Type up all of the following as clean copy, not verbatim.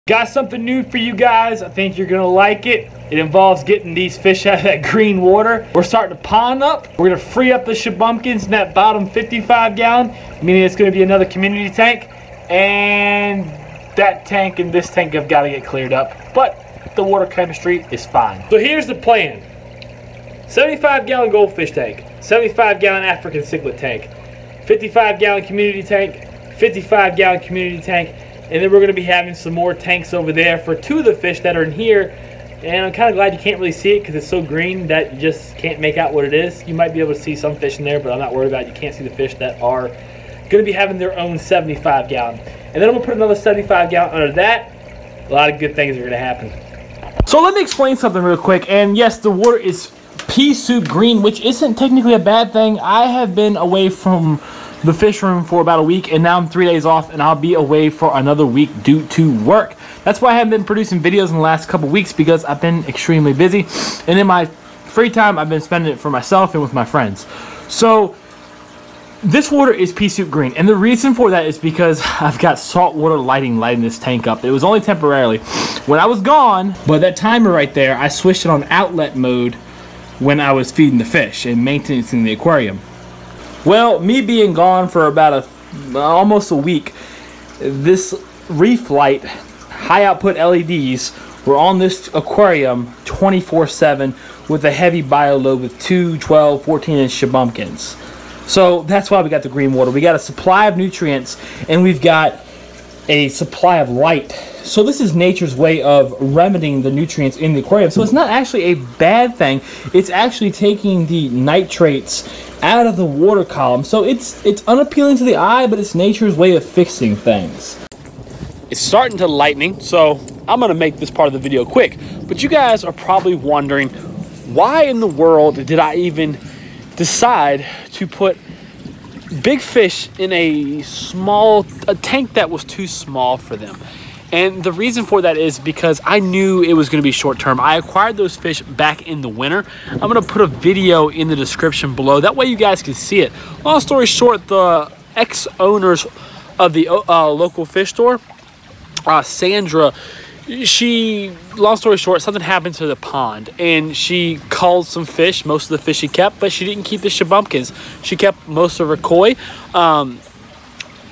Got something new for you guys. I think you're gonna like it. It involves getting these fish out of that green water. We're starting to pond up. We're gonna free up the shabumpkins in that bottom 55 gallon, meaning it's gonna be another community tank. And that tank and this tank have gotta get cleared up, but the water chemistry is fine. So here's the plan. 75 gallon goldfish tank, 75 gallon African cichlid tank, 55 gallon community tank, 55 gallon community tank, and then we're going to be having some more tanks over there for two of the fish that are in here. And I'm kind of glad you can't really see it because it's so green that you just can't make out what it is. You might be able to see some fish in there, but I'm not worried about it. You can't see the fish that are going to be having their own 75 gallon. And then I'm going to put another 75 gallon under that. A lot of good things are going to happen. So let me explain something real quick. And yes, the water is pea soup green, which isn't technically a bad thing. I have been away from the fish room for about a week, and now I'm 3 days off, and I'll be away for another week due to work. That's why I haven't been producing videos in the last couple weeks, because I've been extremely busy, and in my free time I've been spending it for myself and with my friends. So this water is pea soup green, and the reason for that is because I've got saltwater lighting this tank up. It was only temporarily when I was gone, but that timer right there, I switched it on outlet mode when I was feeding the fish and maintaining the aquarium. Well, me being gone for about almost a week, this reef light high output LEDs were on this aquarium 24/7 with a heavy bio load with 2, 12, 14-inch shabumpkins. So that's why we got the green water. We got a supply of nutrients, and we've got a supply of light. So this is nature's way of remedying the nutrients in the aquarium. So it's not actually a bad thing. It's actually taking the nitrates out of the water column. So it's unappealing to the eye, but it's nature's way of fixing things. It's starting to lightning, so I'm gonna make this part of the video quick. But you guys are probably wondering, why in the world did I even decide to put big fish in a tank that was too small for them? And the reason for that is because I knew it was going to be short term. I acquired those fish back in the winter. I'm going to put a video in the description below. That way you guys can see it. Long story short, the ex-owners of the local fish store, Sandra, long story short, something happened to the pond, and she culled some fish, most of the fish she kept, but she didn't keep the shabumpkins. She kept most of her koi.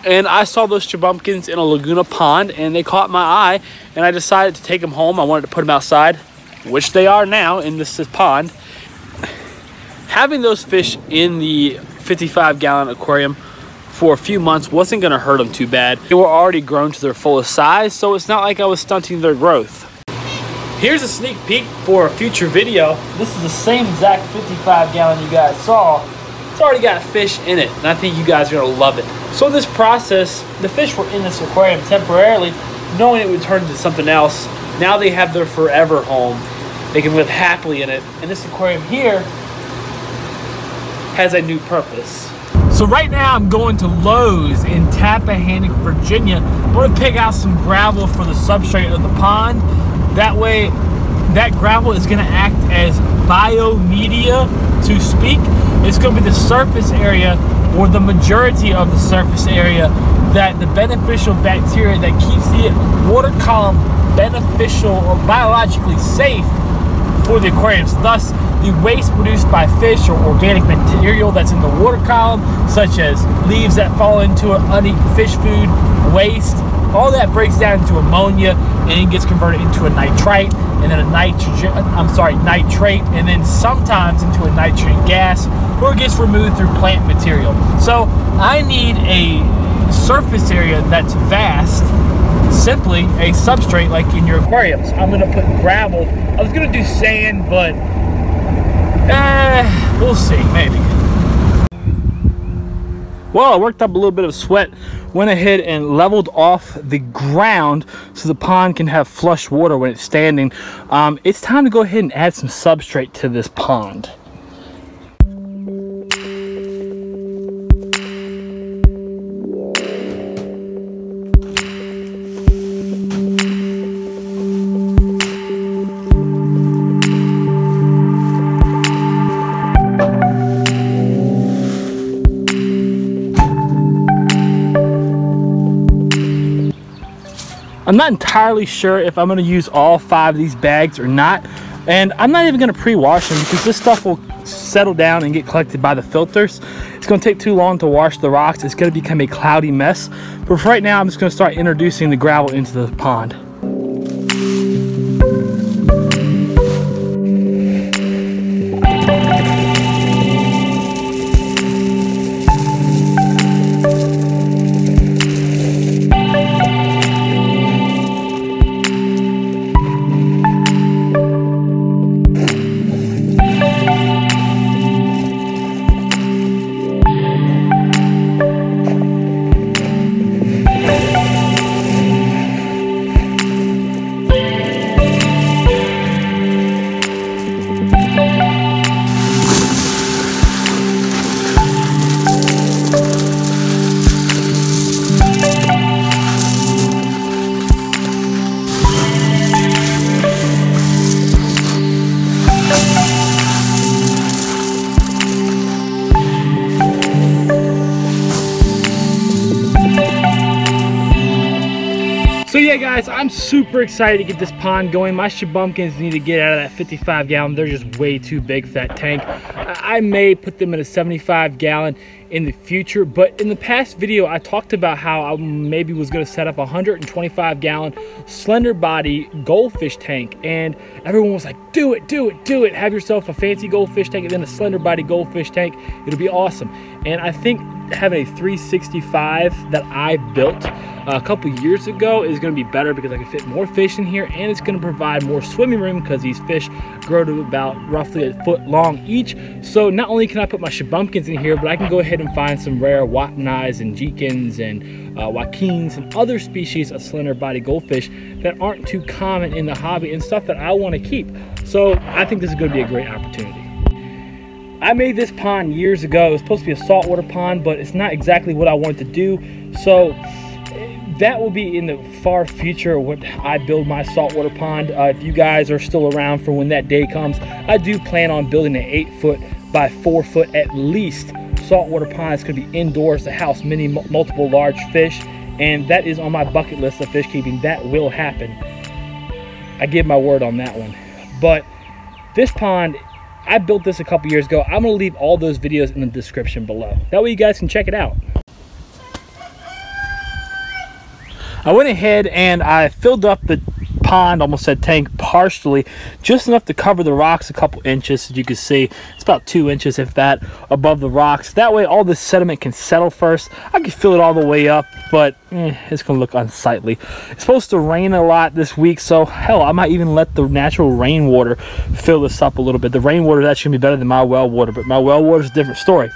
And I saw those shabumpkins in a Laguna pond, and they caught my eye, and I decided to take them home. I wanted to put them outside, which they are now in this pond. Having those fish in the 55-gallon aquarium for a few months wasn't going to hurt them too bad. They were already grown to their fullest size, so it's not like I was stunting their growth. Here's a sneak peek for a future video. This is the same exact 55-gallon you guys saw. It's already got fish in it, and I think you guys are going to love it. So in this process, the fish were in this aquarium temporarily, knowing it would turn into something else. Now they have their forever home. They can live happily in it. And this aquarium here has a new purpose. So right now I'm going to Lowe's in Tappahannock, Virginia. I'm going to pick out some gravel for the substrate of the pond. That way, that gravel is going to act as biomedia, to speak. It's going to be the surface area, or the majority of the surface area, that the beneficial bacteria that keeps the water column beneficial or biologically safe for the aquariums. Thus, the waste produced by fish or organic material that's in the water column, such as leaves that fall into it, uneaten fish food, waste, all that breaks down into ammonia, and it gets converted into a nitrite, and then a nitrate, and then sometimes into a nitrogen gas, or it gets removed through plant material. So I need a surface area that's vast, simply a substrate like in your aquariums. I'm gonna put gravel. I was gonna do sand, but we'll see, maybe. Well, I worked up a little bit of sweat, went ahead and leveled off the ground so the pond can have flush water when it's standing. It's time to go ahead and add some substrate to this pond. I'm not entirely sure if I'm going to use all 5 of these bags or not. And I'm not even going to pre-wash them because this stuff will settle down and get collected by the filters. It's going to take too long to wash the rocks. It's going to become a cloudy mess. But for right now, I'm just going to start introducing the gravel into the pond. So yeah guys, I'm super excited to get this pond going. My Shabumpkins need to get out of that 55 gallon. They're just way too big for that tank. I may put them in a 75 gallon in the future, but in the past video I talked about how I maybe was going to set up a 125 gallon slender body goldfish tank, and everyone was like, do it, do it, do it. Have yourself a fancy goldfish tank and then a slender body goldfish tank. It'll be awesome. And I think having a 365 that I built a couple years ago is going to be better because I can fit more fish in here, and it's going to provide more swimming room because these fish grow to about roughly a foot long each. So not only can I put my Shabumpkins in here, but I can go ahead and find some rare Watanais and Jeekins and Joaquins and other species of slender body goldfish that aren't too common in the hobby and stuff that I want to keep. So I think this is going to be a great opportunity. I made this pond years ago. It was supposed to be a saltwater pond, but it's not exactly what I wanted to do. So that will be in the far future when I build my saltwater pond. If you guys are still around for when that day comes, I do plan on building an 8-foot by 4-foot at least saltwater pond. It's going to be indoors to house multiple large fish, and that is on my bucket list of fish keeping. That will happen. I give my word on that one. But this pond, I built this a couple years ago. I'm going to leave all those videos in the description below. That way you guys can check it out. I went ahead and I filled up the pond, almost said tank, partially, just enough to cover the rocks a couple inches. As you can see, it's about 2 inches, if that, above the rocks. That way all this sediment can settle first. I can fill it all the way up, but it's going to look unsightly. It's supposed to rain a lot this week, so hell, I might even let the natural rainwater fill this up a little bit. The rainwater is actually going to be better than my well water, but my well water is a different story.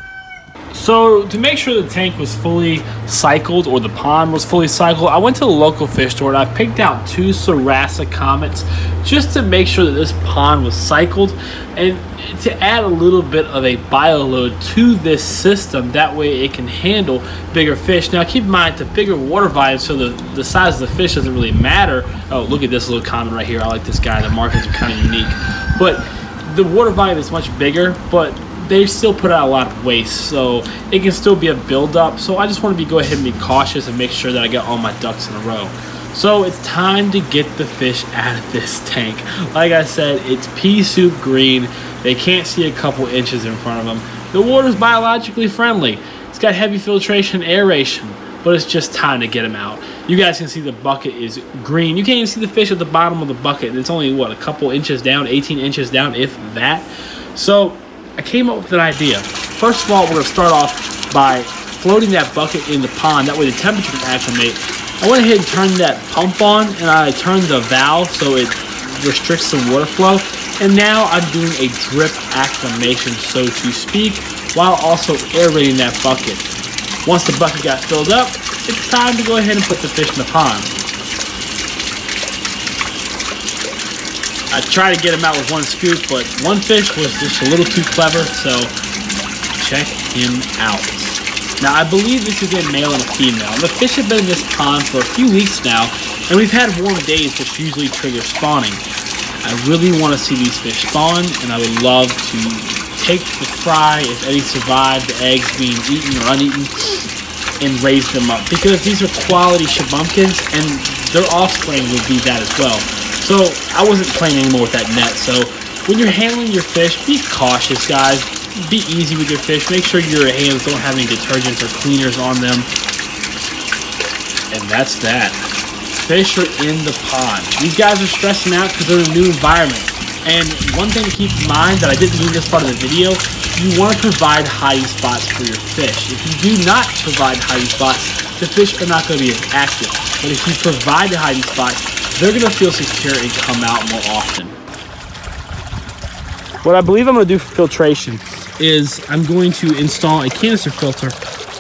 So to make sure the tank was fully cycled, or the pond was fully cycled, I went to the local fish store and I picked out 2 Sarasa Comets just to make sure that this pond was cycled and to add a little bit of a bioload to this system. That way it can handle bigger fish. Now keep in mind, it's a bigger water volume, so the size of the fish doesn't really matter. Oh, look at this little comet right here. I like this guy. The markings are kind of unique. But the water volume is much bigger, but they still put out a lot of waste, so it can still be a buildup. So I just want to go ahead and be cautious and make sure that I get all my ducks in a row. So it's time to get the fish out of this tank. Like I said, it's pea soup green. They can't see a couple inches in front of them. The water's biologically friendly. It's got heavy filtration and aeration, but it's just time to get them out. You guys can see the bucket is green. You can't even see the fish at the bottom of the bucket. It's only, what, a couple inches down, 18 inches down, if that. So I came up with an idea. First of all, we're going to start off by floating that bucket in the pond. That way the temperature can acclimate. I went ahead and turned that pump on, and I turned the valve so it restricts the water flow. And now I'm doing a drip acclimation, so to speak, while also aerating that bucket. Once the bucket got filled up, it's time to go ahead and put the fish in the pond. I tried to get him out with 1 scoop, but one fish was just a little too clever, so check him out. Now, I believe this is a male and a female. The fish have been in this pond for a few weeks now, and we've had warm days, which usually trigger spawning. I really want to see these fish spawn, and I would love to take the fry, if any survive, the eggs being eaten or uneaten, and raise them up, because these are quality Shabumpkins, and their offspring would be that as well. So I wasn't playing anymore with that net. So when you're handling your fish, be cautious, guys. Be easy with your fish. Make sure your hands don't have any detergents or cleaners on them. And that's that. Fish are in the pond. These guys are stressing out because they're in a new environment. And one thing to keep in mind that I didn't do in this part of the video, you want to provide hiding spots for your fish. If you do not provide hiding spots, the fish are not going to be as active. But if you provide the hiding spots, they're going to feel secure and come out more often. What I believe I'm going to do for filtration is I'm going to install a canister filter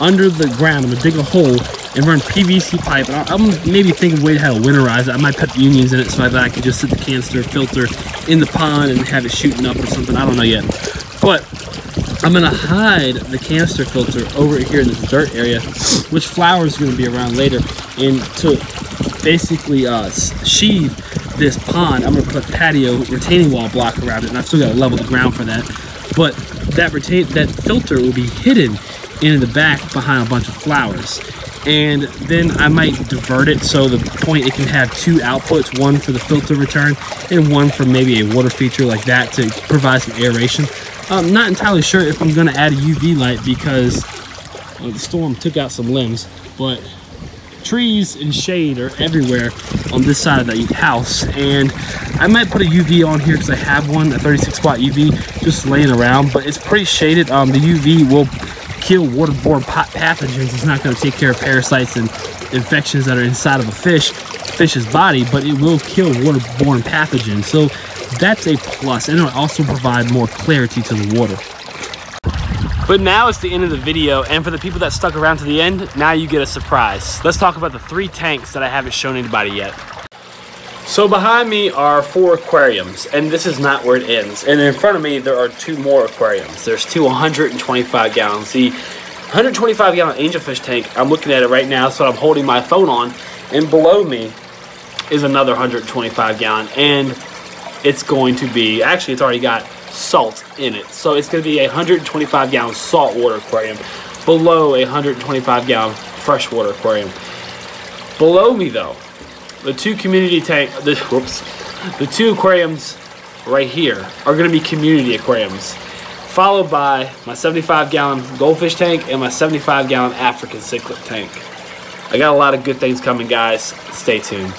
under the ground. I'm going to dig a hole and run PVC pipe. I'm maybe thinking way how to winterize it. I might put the unions in it so that I can just sit the canister filter in the pond and have it shooting up or something. I don't know yet. But I'm going to hide the canister filter over here in this dirt area, which flowers are going to be around later. And to basically sheathe this pond, I'm going to put patio retaining wall block around it. And I've still got to level the ground for that. But that filter will be hidden in the back behind a bunch of flowers. And then I might divert it so the point it can have two outputs, one for the filter return and one for maybe a water feature like that to provide some aeration. I'm not entirely sure if I'm going to add a UV light because the storm took out some limbs, but trees and shade are everywhere on this side of the house. And I might put a UV on here because I have one, a 36 watt UV just laying around, but it's pretty shaded. The UV will kill waterborne pathogens. It's not going to take care of parasites and infections that are inside of a fish's body, but it will kill waterborne pathogens. So that's a plus, and it'll also provide more clarity to the water. But now it's the end of the video, and for the people that stuck around to the end, now you get a surprise. Let's talk about the 3 tanks that I haven't shown anybody yet. So behind me are 4 aquariums, and this is not where it ends. And in front of me, there are 2 more aquariums. There's 2 125 gallons. The 125 gallon angelfish tank, I'm looking at it right now, so I'm holding my phone on, and below me is another 125 gallon, and it's going to be, actually it's already got salt in it. So it's going to be a 125 gallon saltwater aquarium below a 125 gallon freshwater aquarium. Below me though, the 2 community tank, the 2 aquariums right here are going to be community aquariums, followed by my 75 gallon goldfish tank and my 75 gallon African cichlid tank. I got a lot of good things coming, guys. Stay tuned.